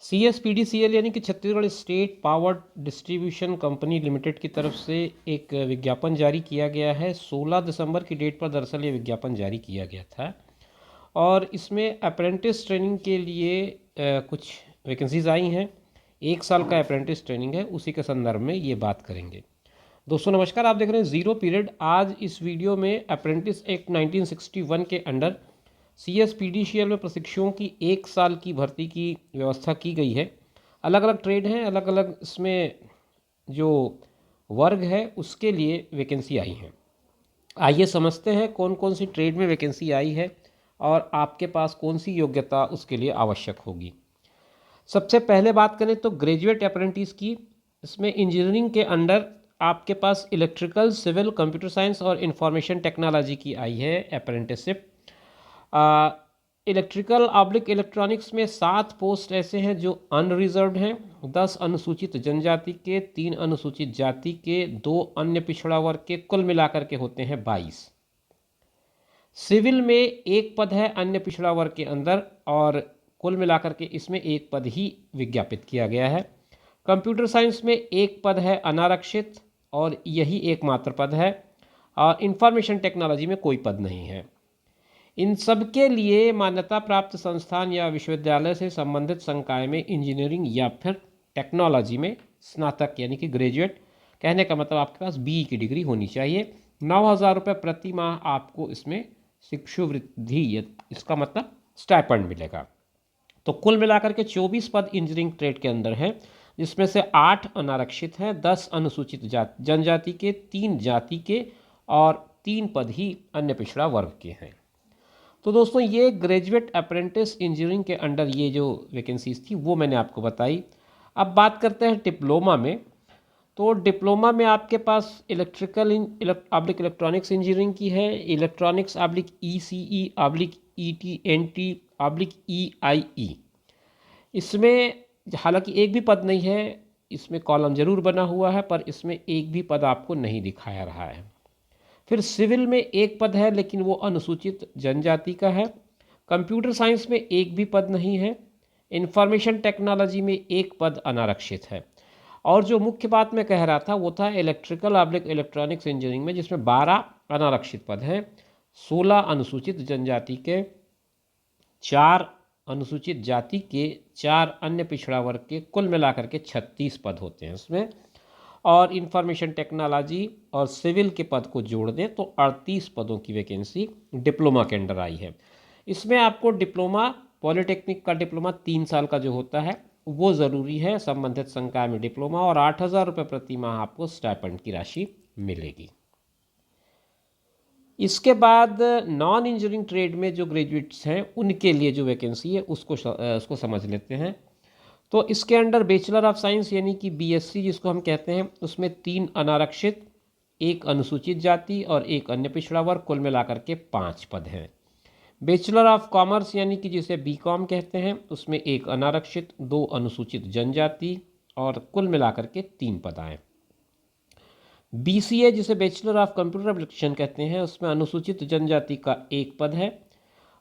CSPDCL यानी कि Chhattisgarh state power distribution company limited की तरफ से एक विज्ञापन जारी किया गया है। 16 दिसंबर की डेट पर दरअसल ये विज्ञापन जारी किया गया था और इसमें अप्रेंटिस ट्रेनिंग के लिए कुछ वैकेंसीज आई हैं। 1 साल का अप्रेंटिस ट्रेनिंग है, उसी के संदर्भ में ये बात करेंगे। दोस्तों नमस्कार, आप देख रहे हैं ज़ीरो पीरियड। आज इस वीडियो में अप्रेंटिस एक्ट 1961 के अंडर CSPDCL में प्रशिक्षुओं की 1 साल की भर्ती की व्यवस्था की गई है। अलग अलग ट्रेड हैं, अलग अलग इसमें जो वर्ग है उसके लिए वैकेंसी आई हैं। आइए समझते हैं कौन कौन सी ट्रेड में वैकेंसी आई है और आपके पास कौन सी योग्यता उसके लिए आवश्यक होगी। सबसे पहले बात करें तो ग्रेजुएट अप्रेंटिस की। इसमें इंजीनियरिंग के अंडर आपके पास इलेक्ट्रिकल, सिविल, कंप्यूटर साइंस और इंफॉर्मेशन टेक्नोलॉजी की आई है अप्रेंटिसशिप। इलेक्ट्रिकल ऑब्लिक इलेक्ट्रॉनिक्स में 7 पोस्ट ऐसे हैं जो अनरिजर्व्ड हैं। 10 अनुसूचित जनजाति के, 3 अनुसूचित जाति के, 2 अन्य पिछड़ा वर्ग के, कुल मिलाकर के होते हैं 22। सिविल में 1 पद है अन्य पिछड़ा वर्ग के अंदर और कुल मिलाकर के इसमें 1 पद ही विज्ञापित किया गया है। कंप्यूटर साइंस में 1 पद है अनारक्षित और यही एकमात्र पद है। और इंफॉर्मेशन टेक्नोलॉजी में कोई पद नहीं है। इन सब के लिए मान्यता प्राप्त संस्थान या विश्वविद्यालय से संबंधित संकाय में इंजीनियरिंग या फिर टेक्नोलॉजी में स्नातक यानी कि ग्रेजुएट, कहने का मतलब आपके पास BE की डिग्री होनी चाहिए। 9,000 रुपये प्रति माह आपको इसमें शिक्षुवृत्ति, इसका मतलब स्टाइपेंड मिलेगा। तो कुल मिलाकर के 24 पद इंजीनियरिंग ट्रेड के अंदर हैं, जिसमें से 8 अनारक्षित हैं, 10 अनुसूचित जनजाति के, 3 जाति के और 3 पद ही अन्य पिछड़ा वर्ग के हैं। तो दोस्तों ये ग्रेजुएट अप्रेंटिस इंजीनियरिंग के अंडर ये जो वैकेंसीज थी वो मैंने आपको बताई। अब बात करते हैं डिप्लोमा में। तो डिप्लोमा में आपके पास इलेक्ट्रिकल ऑब्लिक इलेक्ट्रॉनिक्स इंजीनियरिंग की है, electronics oblique ECE oblique ETNT oblique EIE। इसमें हालांकि एक भी पद नहीं है, इसमें कॉलम जरूर बना हुआ है पर इसमें एक भी पद आपको नहीं दिखाया रहा है। फिर सिविल में 1 पद है लेकिन वो अनुसूचित जनजाति का है। कंप्यूटर साइंस में 1 भी पद नहीं है। इंफॉर्मेशन टेक्नोलॉजी में 1 पद अनारक्षित है। और जो मुख्य बात मैं कह रहा था वो था इलेक्ट्रिकल ऑब्लिक इलेक्ट्रॉनिक्स इंजीनियरिंग में, जिसमें 12 अनारक्षित पद हैं, 16 अनुसूचित जनजाति के, 4 अनुसूचित जाति के, 4 अन्य पिछड़ा वर्ग के, कुल मिलाकर के 36 पद होते हैं इसमें। और इंफॉर्मेशन टेक्नोलॉजी और सिविल के पद को जोड़ दें तो 38 पदों की वैकेंसी डिप्लोमा के अंडर आई है। इसमें आपको डिप्लोमा, पॉलिटेक्निक का डिप्लोमा 3 साल का जो होता है वो ज़रूरी है, संबंधित संकाय में डिप्लोमा, और 8,000 रुपये प्रति माह आपको स्टाइपेंड की राशि मिलेगी। इसके बाद नॉन इंजीनियरिंग ट्रेड में जो ग्रेजुएट्स हैं उनके लिए जो वैकेंसी है उसको समझ लेते हैं। तो इसके अंडर बैचलर ऑफ साइंस यानी कि BSc जिसको हम कहते हैं, उसमें 3 अनारक्षित, 1 अनुसूचित जाति और 1 अन्य पिछड़ा वर्ग, कुल मिलाकर के 5 पद हैं। बैचलर ऑफ कॉमर्स यानी कि जिसे BCom कहते हैं, उसमें 1 अनारक्षित, 2 अनुसूचित जनजाति और कुल मिलाकर के 3 पद आए। BCA जिसे बैचलर ऑफ कंप्यूटर एप्लीकेशन कहते हैं, उसमें अनुसूचित जनजाति का 1 पद है।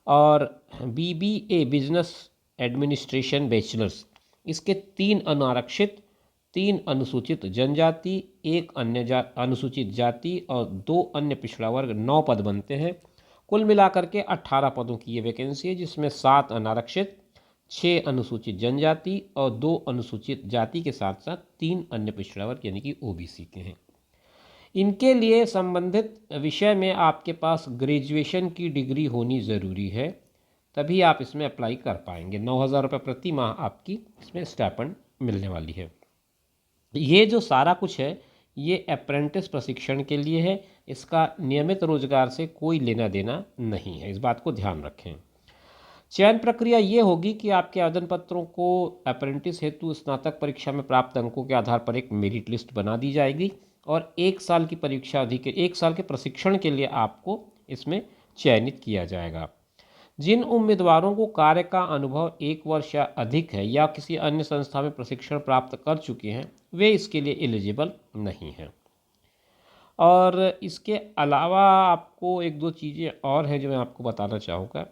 और BBA बिजनेस एडमिनिस्ट्रेशन बैचलर्स, इसके 3 अनारक्षित, 3 अनुसूचित जनजाति, 1 अन्य अनुसूचित जाति और 2 अन्य पिछड़ा वर्ग, 9 पद बनते हैं। कुल मिलाकर के 18 पदों की ये वैकेंसी है, जिसमें 7 अनारक्षित, 6 अनुसूचित जनजाति और 2 अनुसूचित जाति के साथ साथ 3 अन्य पिछड़ा वर्ग यानी कि OBC के हैं। इनके लिए संबंधित विषय में आपके पास ग्रेजुएशन की डिग्री होनी ज़रूरी है, तभी आप इसमें अप्लाई कर पाएंगे। 9,000 रुपये प्रति माह आपकी इसमें स्टाइपेंड मिलने वाली है। ये जो सारा कुछ है ये अप्रेंटिस प्रशिक्षण के लिए है, इसका नियमित रोजगार से कोई लेना देना नहीं है, इस बात को ध्यान रखें। चयन प्रक्रिया ये होगी कि आपके आवेदन पत्रों को अप्रेंटिस हेतु स्नातक परीक्षा में प्राप्त अंकों के आधार पर एक मेरिट लिस्ट बना दी जाएगी और 1 साल की परीक्षा अवधि के 1 साल के प्रशिक्षण के लिए आपको इसमें चयनित किया जाएगा। जिन उम्मीदवारों को कार्य का अनुभव 1 वर्ष या अधिक है या किसी अन्य संस्था में प्रशिक्षण प्राप्त कर चुके हैं वे इसके लिए एलिजिबल नहीं हैं। और इसके अलावा आपको 1-2 चीज़ें और हैं जो मैं आपको बताना चाहूँगा।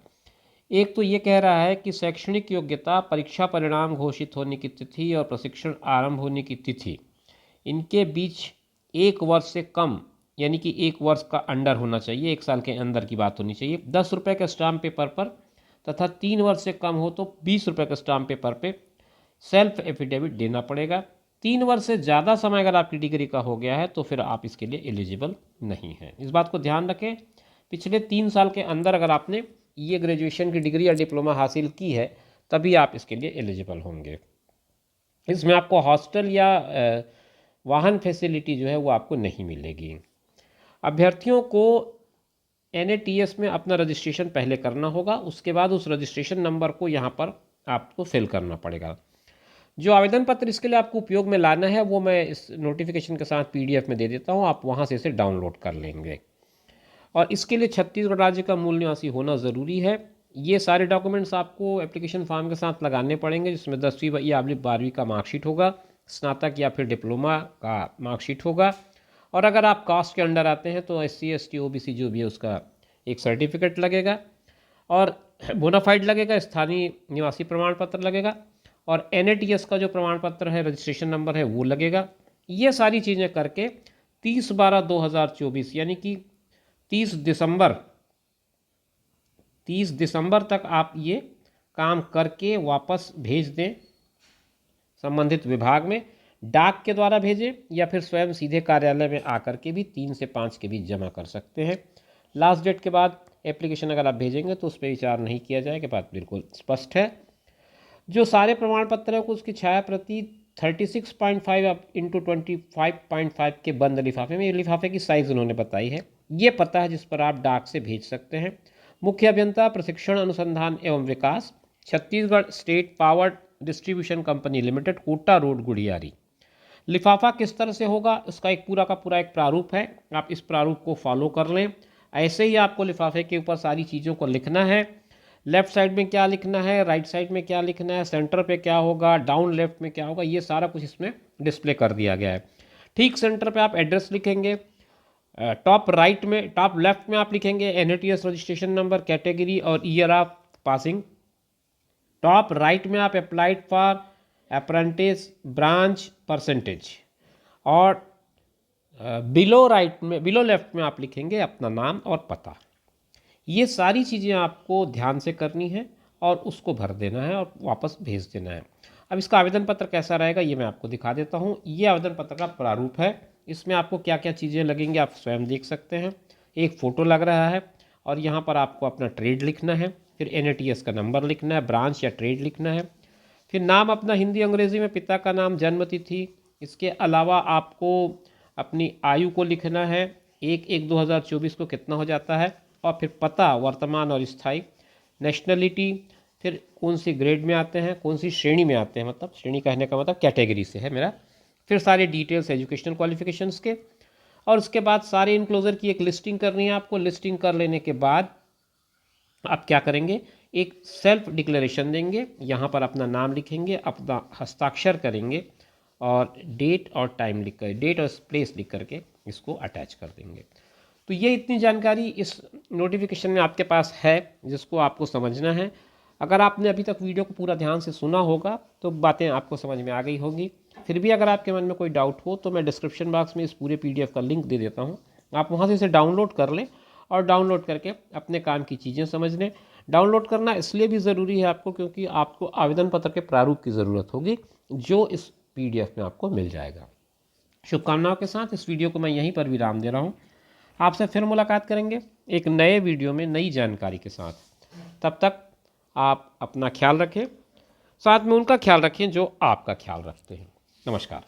एक तो ये कह रहा है कि शैक्षणिक योग्यता, परीक्षा परिणाम घोषित होने की तिथि और प्रशिक्षण आरंभ होने की तिथि, इनके बीच 1 वर्ष से कम, यानी कि 1 वर्ष का अंडर होना चाहिए, 1 साल के अंदर की बात होनी चाहिए। 10 रुपये के स्टाम्प पेपर पर तथा 3 वर्ष से कम हो तो 20 रुपये के स्टाम्प पेपर पे सेल्फ एफिडेविट देना पड़ेगा। 3 वर्ष से ज़्यादा समय अगर आपकी डिग्री का हो गया है तो फिर आप इसके लिए एलिजिबल नहीं हैं। इस बात को ध्यान रखें। पिछले 3 साल के अंदर अगर आपने ये ग्रेजुएशन की डिग्री या डिप्लोमा हासिल की है तभी आप इसके लिए एलिजिबल होंगे। इसमें आपको हॉस्टल या वाहन फैसिलिटी जो है वो आपको नहीं मिलेगी। अभ्यर्थियों को NATS में अपना रजिस्ट्रेशन पहले करना होगा, उसके बाद उस रजिस्ट्रेशन नंबर को यहाँ पर आपको फिल करना पड़ेगा। जो आवेदन पत्र इसके लिए आपको उपयोग में लाना है वो मैं इस नोटिफिकेशन के साथ PDF में दे देता हूँ, आप वहाँ से इसे डाउनलोड कर लेंगे। और इसके लिए छत्तीसगढ़ राज्य का मूल निवासी होना ज़रूरी है। ये सारे डॉक्यूमेंट्स आपको एप्लीकेशन फॉर्म के साथ लगाने पड़ेंगे, जिसमें 10वीं या 12वीं का मार्कशीट होगा, स्नातक या फिर डिप्लोमा का मार्कशीट होगा, और अगर आप कास्ट के अंडर आते हैं तो SC ST OBC जो भी है उसका एक सर्टिफिकेट लगेगा, और बोनाफाइड लगेगा, स्थानीय निवासी प्रमाण पत्र लगेगा, और NATS का जो प्रमाण पत्र है, रजिस्ट्रेशन नंबर है, वो लगेगा। ये सारी चीज़ें करके 30/12/2024 यानी कि 30 दिसंबर तक आप ये काम करके वापस भेज दें संबंधित विभाग में। डाक के द्वारा भेजें या फिर स्वयं सीधे कार्यालय में आकर के भी 3 से 5 के बीच जमा कर सकते हैं। लास्ट डेट के बाद एप्लीकेशन अगर आप भेजेंगे तो उस पर विचार नहीं किया जाएगा, बात बिल्कुल स्पष्ट है। जो सारे प्रमाण पत्र हैं उसकी छाया प्रति 36.5 इंटू 25.5 के बंद लिफाफे में, ये लिफाफे की साइज़ उन्होंने बताई है, ये पता है जिस पर आप डाक से भेज सकते हैं। मुख्य अभियंता प्रशिक्षण अनुसंधान एवं विकास, Chhattisgarh state power distribution company limited, Kota road, Gudiyari. लिफाफा किस तरह से होगा इसका एक पूरा का पूरा एक प्रारूप है, आप इस प्रारूप को फॉलो कर लें। ऐसे ही आपको लिफाफे के ऊपर सारी चीज़ों को लिखना है। लेफ़्ट साइड में क्या लिखना है, राइट साइड में क्या लिखना है, सेंटर पे क्या होगा, डाउन लेफ्ट में क्या होगा, ये सारा कुछ इसमें डिस्प्ले कर दिया गया है। ठीक सेंटर पे आप एड्रेस लिखेंगे, टॉप लेफ्ट में आप लिखेंगे NATS रजिस्ट्रेशन नंबर, कैटेगरी और year of passing. Top right में आप applied for apprentice branch percentage, और बिलो लेफ्ट में आप लिखेंगे अपना नाम और पता। ये सारी चीज़ें आपको ध्यान से करनी है और उसको भर देना है और वापस भेज देना है। अब इसका आवेदन पत्र कैसा रहेगा ये मैं आपको दिखा देता हूँ। ये आवेदन पत्र का प्रारूप है, इसमें आपको क्या क्या चीज़ें लगेंगी आप स्वयं देख सकते हैं। एक फ़ोटो लग रहा है और यहाँ पर आपको अपना ट्रेड लिखना है, फिर NATS का नंबर लिखना है, ब्रांच या ट्रेड लिखना है, फिर नाम अपना हिंदी अंग्रेज़ी में, पिता का नाम, जन्म तिथि। इसके अलावा आपको अपनी आयु को लिखना है, 1/1/2024 को कितना हो जाता है, और फिर पता वर्तमान और स्थायी, नेशनलिटी, फिर कौन सी ग्रेड में आते हैं, कौन सी श्रेणी में आते हैं, मतलब श्रेणी कहने का मतलब कैटेगरी से है मेरा, फिर सारे डिटेल्स एजुकेशनल क्वालिफिकेशंस के, और उसके बाद सारे इनक्लोजर की एक लिस्टिंग करनी है आपको। लिस्टिंग कर लेने के बाद आप क्या करेंगे, एक सेल्फ डिक्लेरेशन देंगे, यहाँ पर अपना नाम लिखेंगे, अपना हस्ताक्षर करेंगे और डेट और टाइम लिख कर, डेट और प्लेस लिख करके इसको अटैच कर देंगे। तो ये इतनी जानकारी इस नोटिफिकेशन में आपके पास है जिसको आपको समझना है। अगर आपने अभी तक वीडियो को पूरा ध्यान से सुना होगा तो बातें आपको समझ में आ गई होगी। फिर भी अगर आपके मन में कोई डाउट हो तो मैं डिस्क्रिप्शन बॉक्स में इस पूरे PDF का लिंक दे देता हूँ, आप वहाँ से इसे डाउनलोड कर लें और डाउनलोड करके अपने काम की चीज़ें समझ लें। डाउनलोड करना इसलिए भी ज़रूरी है आपको क्योंकि आपको आवेदन पत्र के प्रारूप की ज़रूरत होगी जो इस PDF में आपको मिल जाएगा। शुभकामनाओं के साथ इस वीडियो को मैं यहीं पर विराम दे रहा हूँ। आपसे फिर मुलाकात करेंगे एक नए वीडियो में नई जानकारी के साथ। तब तक आप अपना ख्याल रखें, साथ में उनका ख्याल रखें जो आपका ख्याल रखते हैं। नमस्कार।